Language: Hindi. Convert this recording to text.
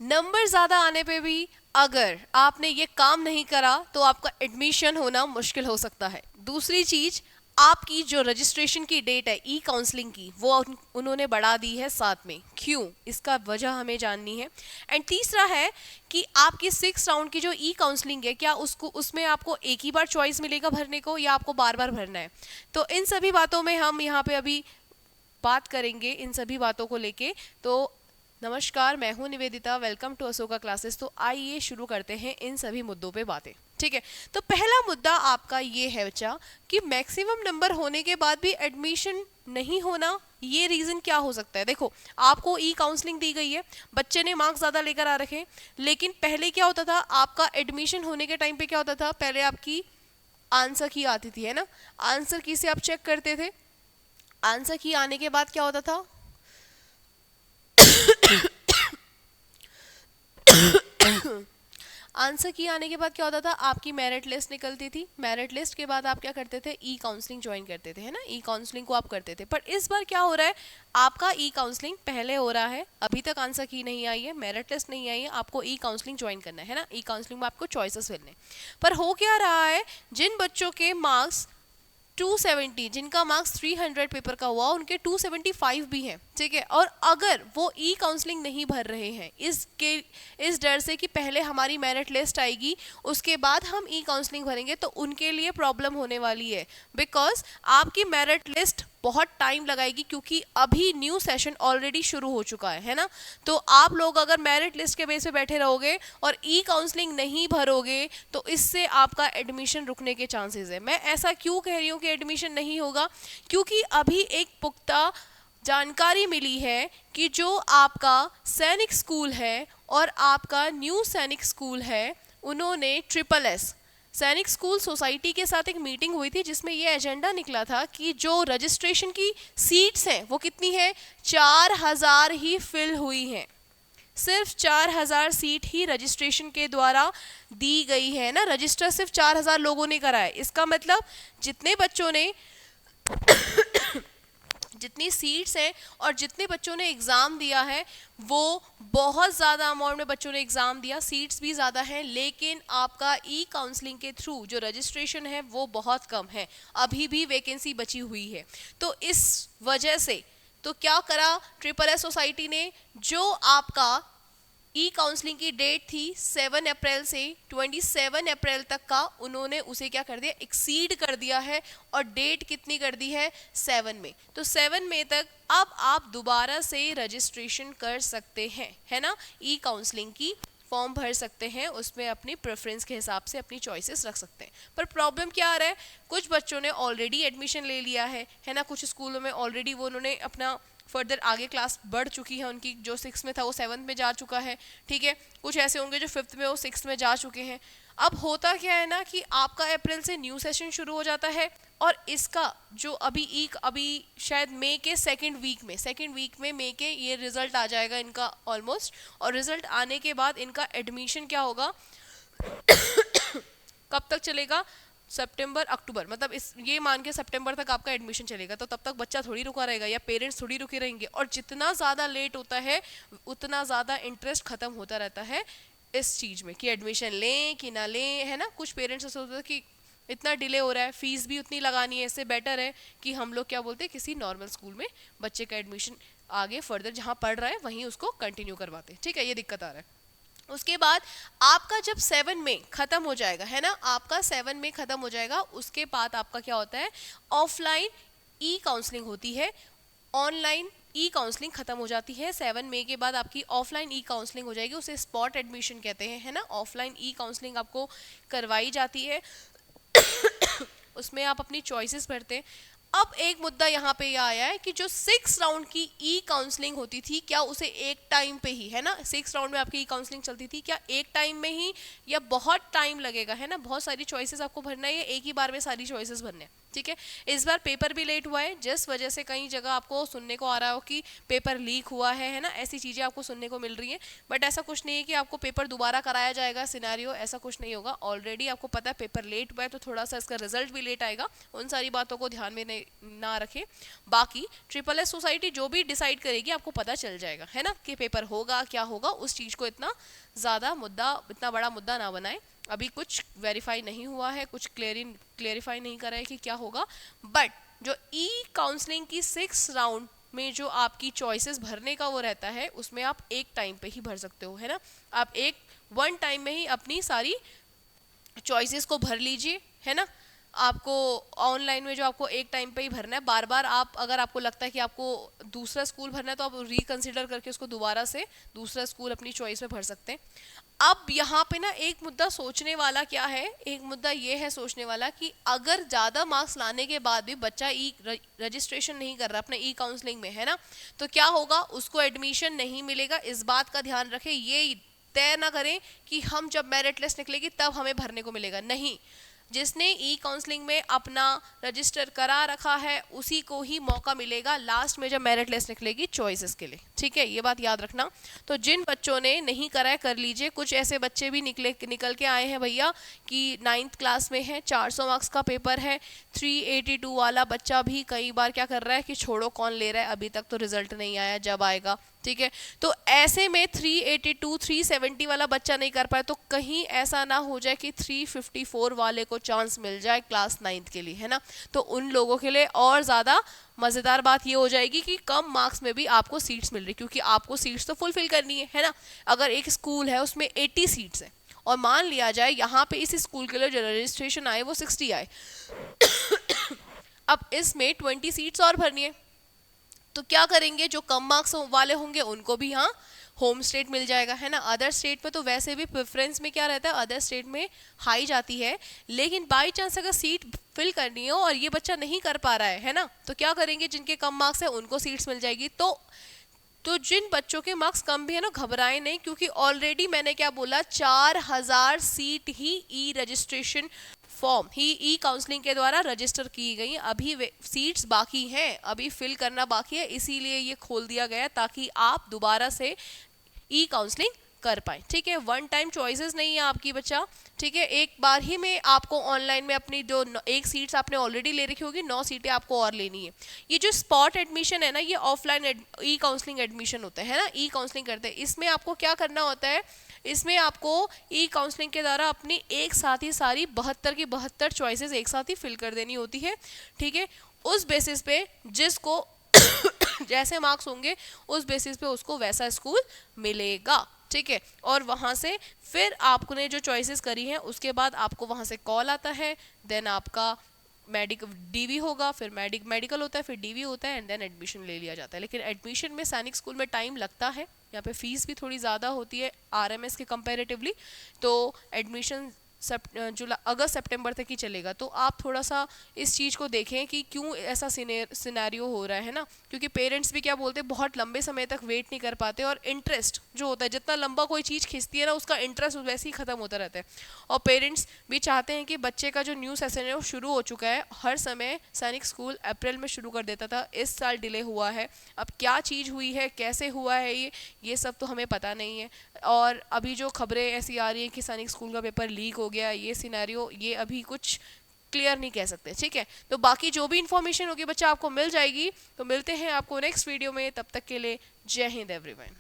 नंबर ज्यादा आने पे भी अगर आपने ये काम नहीं करा तो आपका एडमिशन होना मुश्किल हो सकता है। दूसरी चीज, आपकी जो रजिस्ट्रेशन की डेट है ई काउंसलिंग की, वो उन्होंने बढ़ा दी है 7 में। क्यों, इसका वजह हमें जाननी है। एंड तीसरा है कि आपकी 6 राउंड की जो ई काउंसलिंग है, क्या उसको उसमें आपको एक ही बार चॉइस मिलेगा भरने को या आपको बार बार भरना है। तो इन सभी बातों में हम यहाँ पे अभी बात करेंगे, इन सभी बातों को लेके। तो नमस्कार, मैं हूं Nivedita, welcome to Ashoka classes. तो आइए शुरू करते हैं इन सभी मुद्दों पे बातें। ठीक है, तो पहला मुद्दा आपका ये है बच्चा कि मैक्सिमम नंबर होने के बाद भी एडमिशन नहीं होना, ये रीजन क्या हो सकता है। देखो, आपको ई काउंसलिंग दी गई है, बच्चे ने मार्क्स ज्यादा लेकर आ रखे, लेकिन पहले क्या होता था, आपका एडमिशन होने के टाइम पे क्या होता था, पहले आपकी आंसर की आती थी, है ना। आंसर की से आप चेक करते थे। आंसर की आने के बाद क्या होता था, आंसर की आने के बाद क्या होता था, आपकी मेरिट लिस्ट निकलती थी। मेरिट लिस्ट के बाद आप क्या करते थे, ई काउंसलिंग ज्वाइन करते थे, है ना। ई काउंसलिंग को आप करते थे। पर इस बार क्या हो रहा है, आपका ई काउंसलिंग पहले हो रहा है, अभी तक आंसर की नहीं आई है, मेरिट लिस्ट नहीं आई है, आपको ई काउंसलिंग ज्वाइन करना है ना। ई काउंसलिंग में आपको चॉइसेस मिलने, पर हो क्या रहा है, जिन बच्चों के मार्क्स 270, जिनका मार्क्स 300 पेपर का हुआ, उनके 275 भी हैं। ठीक है, और अगर वो ई काउंसलिंग नहीं भर रहे हैं इस डर से कि पहले हमारी मेरिट लिस्ट आएगी उसके बाद हम ई काउंसलिंग भरेंगे, तो उनके लिए प्रॉब्लम होने वाली है। बिकॉज आपकी मेरिट लिस्ट बहुत टाइम लगाएगी, क्योंकि अभी न्यू सेशन ऑलरेडी शुरू हो चुका है ना। तो आप लोग अगर मेरिट लिस्ट के बेस पे बैठे रहोगे और ई काउंसलिंग नहीं भरोगे तो इससे आपका एडमिशन रुकने के चांसेस है। मैं ऐसा क्यों कह रही हूँ कि एडमिशन नहीं होगा, क्योंकि अभी एक पुख्ता जानकारी मिली है कि जो आपका सैनिक स्कूल है और आपका न्यू सैनिक स्कूल है, उन्होंने ट्रिपल एस सैनिक स्कूल सोसाइटी के साथ एक मीटिंग हुई थी, जिसमें यह एजेंडा निकला था कि जो रजिस्ट्रेशन की सीट्स हैं वो कितनी है, 4000 ही फिल हुई हैं। सिर्फ 4000 सीट ही रजिस्ट्रेशन के द्वारा दी गई है ना। रजिस्टर सिर्फ 4000 लोगों ने करा है। इसका मतलब जितने बच्चों ने जितनी सीट्स हैं और जितने बच्चों ने एग्ज़ाम दिया है, वो बहुत ज़्यादा अमाउंट में बच्चों ने एग्ज़ाम दिया, सीट्स भी ज़्यादा हैं, लेकिन आपका ई काउंसलिंग के थ्रू जो रजिस्ट्रेशन है वो बहुत कम है, अभी भी वैकेंसी बची हुई है। तो इस वजह से तो क्या करा ट्रिपल एस सोसाइटी ने, जो आपका ई काउंसलिंग की डेट थी 7 अप्रैल से 27 अप्रैल तक का, उन्होंने उसे क्या कर दिया, एक्सीड कर दिया है। और डेट कितनी कर दी है, 7 में। तो 7 मई तक अब आप दोबारा से रजिस्ट्रेशन कर सकते हैं, है ना। ई काउंसलिंग की फॉर्म भर सकते हैं, उसमें अपनी प्रेफरेंस के हिसाब से अपनी चॉइसेस रख सकते हैं। पर प्रॉब्लम क्या आ रहा है, कुछ बच्चों ने ऑलरेडी एडमिशन ले लिया है ना। कुछ स्कूलों में ऑलरेडी वो उन्होंने अपना फर्दर आगे क्लास बढ़ चुकी है उनकी, जो 6 में था वो 7 में जा चुका है। ठीक है, कुछ ऐसे होंगे जो 5th में वो 6 में जा चुके हैं। अब होता क्या है ना कि आपका अप्रैल से न्यू सेशन शुरू हो जाता है, और इसका जो अभी शायद मई के सेकेंड वीक में मई के ये रिजल्ट आ जाएगा इनका ऑलमोस्ट। और रिजल्ट आने के बाद इनका एडमिशन क्या होगा कब तक चलेगा, सितंबर अक्टूबर, मतलब इस ये मान के सितंबर तक आपका एडमिशन चलेगा। तो तब तक बच्चा थोड़ी रुका रहेगा या पेरेंट्स थोड़ी रुके रहेंगे। और जितना ज़्यादा लेट होता है उतना ज़्यादा इंटरेस्ट ख़त्म होता रहता है इस चीज़ में कि एडमिशन लें कि ना लें, है ना। कुछ पेरेंट्स ऐसा होता है कि इतना डिले हो रहा है, फीस भी उतनी लगानी है, इससे बेटर है कि हम लोग क्या बोलते हैं, किसी नॉर्मल स्कूल में बच्चे का एडमिशन आगे फर्दर जहाँ पढ़ रहा है वहीं उसको कंटिन्यू करवाते हैं। ठीक है, ये दिक्कत आ रहा है। उसके बाद आपका जब 7 में ख़त्म हो जाएगा, है ना, आपका 7 में ख़त्म हो जाएगा, उसके बाद आपका क्या होता है, ऑफलाइन ई काउंसलिंग होती है। ऑनलाइन ई काउंसलिंग ख़त्म हो जाती है 7 मई के बाद, आपकी ऑफलाइन ई काउंसलिंग हो जाएगी, उसे स्पॉट एडमिशन कहते हैं, है ना। ऑफलाइन ई काउंसलिंग आपको करवाई जाती है उसमें आप अपनी चॉइसेस भरते हैं। अब एक मुद्दा यहाँ पे यह आया है कि जो 6 राउंड की ई काउंसलिंग होती थी, क्या उसे एक टाइम पे ही, है ना, 6 राउंड में आपकी ई काउंसलिंग चलती थी, क्या एक टाइम में ही या बहुत टाइम लगेगा, है ना। बहुत सारी चॉइसेस आपको भरना है, एक ही बार में सारी चॉइसेस भरने हैं। ठीक है, इस बार पेपर भी लेट हुआ है, जिस वजह से कई जगह आपको सुनने को आ रहा हो कि पेपर लीक हुआ है ना, ऐसी चीज़ें आपको सुनने को मिल रही हैं। बट ऐसा कुछ नहीं है कि आपको पेपर दोबारा कराया जाएगा, सिनेरियो ऐसा कुछ नहीं होगा। ऑलरेडी आपको पता है पेपर लेट हुआ है, तो थोड़ा सा इसका रिजल्ट भी लेट आएगा। उन सारी बातों को ध्यान में ना रखें। बाकी ट्रिपल एस सोसाइटी जो भी डिसाइड करेगी आपको पता चल जाएगा, है ना, कि पेपर होगा क्या होगा। उस चीज़ को इतना बड़ा मुद्दा ना बनाए। अभी कुछ वेरीफाई नहीं हुआ है, कुछ क्लेरिफाई नहीं करा है कि क्या होगा। बट जो ई काउंसलिंग की 6 राउंड में जो आपकी चॉइसेस भरने का वो रहता है, उसमें आप एक टाइम पे ही भर सकते हो, है ना। आप वन टाइम में ही अपनी सारी चॉइसेस को भर लीजिए, है ना। आपको ऑनलाइन में जो आपको एक टाइम पे ही भरना है, बार बार आप अगर आपको लगता है कि आपको दूसरा स्कूल भरना है तो आप रिकंसिडर करके उसको दोबारा से दूसरा स्कूल अपनी चॉइस में भर सकते हैं। अब यहाँ पे ना एक मुद्दा सोचने वाला क्या है, एक मुद्दा ये है सोचने वाला कि अगर ज़्यादा मार्क्स लाने के बाद भी बच्चा रजिस्ट्रेशन नहीं कर रहा अपने ई काउंसलिंग में, है ना, तो क्या होगा, उसको एडमिशन नहीं मिलेगा। इस बात का ध्यान रखें, ये तय ना करें कि हम जब मेरिट लिस्ट निकलेगी तब हमें भरने को मिलेगा, नहीं। जिसने ई काउंसलिंग में अपना रजिस्टर करा रखा है उसी को ही मौका मिलेगा लास्ट में जब मेरिट लिस्ट निकलेगी चॉइसेस के लिए, ठीक है, ये बात याद रखना। तो जिन बच्चों ने नहीं करा है कर लीजिए। कुछ ऐसे बच्चे भी निकल के आए हैं भैया कि 9th क्लास में है, 400 मार्क्स का पेपर है, 382 वाला बच्चा भी कई बार क्या कर रहा है कि छोड़ो कौन ले रहा है, अभी तक तो रिजल्ट नहीं आया, जब आएगा, ठीक है। तो ऐसे में 382 370 वाला बच्चा नहीं कर पाए तो कहीं ऐसा ना हो जाए कि 354 वाले को चांस मिल जाए क्लास 9th के लिए, है ना। तो उन लोगों के लिए और ज़्यादा मज़ेदार बात ये हो जाएगी कि कम मार्क्स में भी आपको सीट्स मिल रही, क्योंकि आपको सीट्स तो फुलफिल करनी है ना। अगर एक स्कूल है उसमें 80 सीट्स हैं और मान लिया जाए यहाँ पे इस स्कूल के लिए जो रजिस्ट्रेशन आए वो 60 आए अब इसमें 20 सीट्स और भरनी है, तो क्या करेंगे, जो कम मार्क्स वाले होंगे उनको भी यहाँ होम स्टेट मिल जाएगा, है ना। अदर स्टेट में तो वैसे भी प्रेफरेंस में क्या रहता है, अदर स्टेट में हाई जाती है, लेकिन बाई चांस अगर सीट फिल करनी हो और ये बच्चा नहीं कर पा रहा है ना, तो क्या करेंगे, जिनके कम मार्क्स है उनको सीट्स मिल जाएगी। तो जिन बच्चों के मार्क्स कम भी है ना, घबराएं नहीं, क्योंकि ऑलरेडी मैंने क्या बोला, 4000 सीट ही ई रजिस्ट्रेशन फॉर्म ही ई काउंसलिंग के द्वारा रजिस्टर की गई। अभी सीट्स बाकी हैं, अभी फिल करना बाकी है, इसीलिए ये खोल दिया गया ताकि आप दोबारा से ई काउंसलिंग कर पाए, ठीक है। वन टाइम चॉइसेस नहीं है आपकी बच्चा, ठीक है। एक बार ही में आपको ऑनलाइन में अपनी जो एक सीट्स आपने ऑलरेडी ले रखी होगी, 9 सीटें आपको और लेनी है। ये जो स्पॉट एडमिशन है ना, ये ऑफलाइन ई काउंसलिंग एडमिशन होता है ना, ई काउंसलिंग करते हैं। इसमें आपको क्या करना होता है, इसमें आपको ई काउंसलिंग के द्वारा अपनी एक साथ ही सारी 72 की 72 चॉइसेस एक साथ ही फिल कर देनी होती है, ठीक है। उस बेसिस पे जिसको जैसे मार्क्स होंगे उस बेसिस पे उसको वैसा स्कूल मिलेगा, ठीक है। और वहाँ से फिर आपने जो चॉइसेस करी हैं उसके बाद आपको वहाँ से कॉल आता है, देन आपका डीवी होगा, फिर मेडिकल होता है, फिर डीवी होता है, एंड देन एडमिशन ले लिया जाता है। लेकिन एडमिशन में सैनिक स्कूल में टाइम लगता है, यहाँ पे फीस भी थोड़ी ज़्यादा होती है आरएमएस के कंपैरेटिवली, तो एडमिशन अगस्त सितंबर तक ही चलेगा। तो आप थोड़ा सा इस चीज़ को देखें कि क्यों ऐसा सिनेरियो हो रहा है ना, क्योंकि पेरेंट्स भी क्या बोलते हैं, बहुत लंबे समय तक वेट नहीं कर पाते, और इंटरेस्ट जो होता है, जितना लंबा कोई चीज़ खींचती है ना उसका इंटरेस्ट वैसे ही ख़त्म होता रहता है। और पेरेंट्स भी चाहते हैं कि बच्चे का जो न्यू सेशन है वो शुरू हो चुका है, हर समय सैनिक स्कूल अप्रैल में शुरू कर देता था, इस साल डिले हुआ है, अब क्या चीज़ हुई है, कैसे हुआ है ये सब तो हमें पता नहीं है। और अभी जो खबरें ऐसी आ रही हैं कि सैनिक स्कूल का पेपर लीक हो गया, ये सिनेरियो, ये अभी कुछ क्लियर नहीं कह सकते, ठीक है। तो बाकी जो भी इंफॉर्मेशन होगी बच्चा आपको मिल जाएगी। तो मिलते हैं आपको नेक्स्ट वीडियो में, तब तक के लिए जय हिंद एवरीवन।